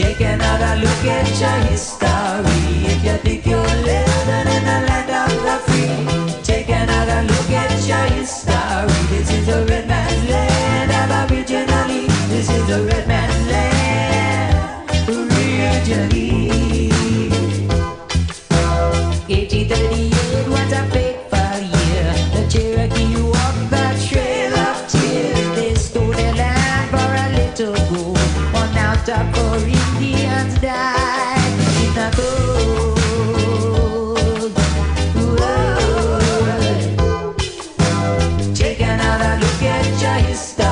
Take another look at your history. If you think you're living in the land of the free, take another look at your history. This is a red man's land, aboriginally. This is a red man's land, originally. 1838 was a fateful year. The Cherokee walked the trail of tears. They stole their land for a little gold. One out of 4 Indians died in the cold. Take another look at your history.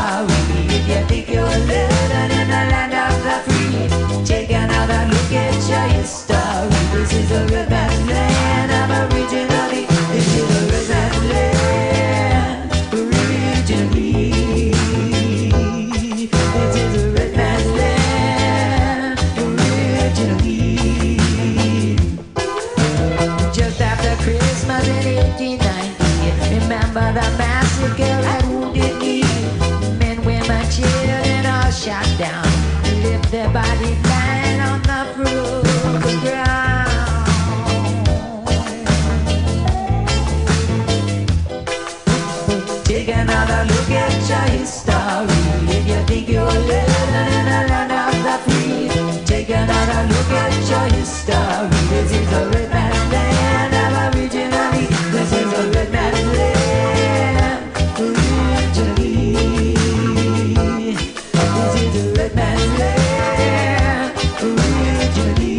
If you think you're living in the land of the free, take another look at your history. This is a red man's land, aboriginally. This is a red man's land, originally. This is a red man's land, originally. Just after Christmas in 1890, remember the massacre at Wounded Knee. Men, women, children all shot down, left their bodies lying on the frozen ground. Take another look at your history. If you think you're living in the land of the free, take another look at your history. This is a red man's land, aboriginally. This is a red man's land, originally. This is a red man's land, originally.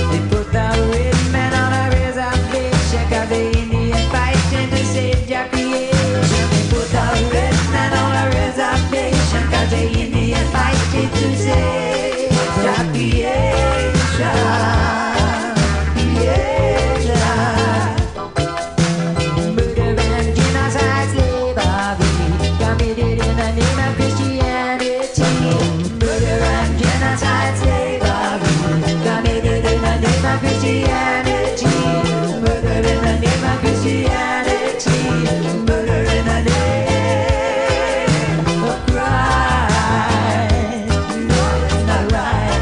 They put the red man on a reservation 'cause the Indian fighting to save their creation. They put the red man on a reservation 'cause the Indian fighting to save their creation. Murder and genocide, slavery committed in the name of Christianity. Murder and genocide, slavery committed in the name of Christianity. Murder in the name of Christianity. Murder in the name of Christ. No, it's not right.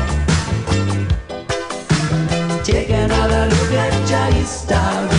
Take another look at your history.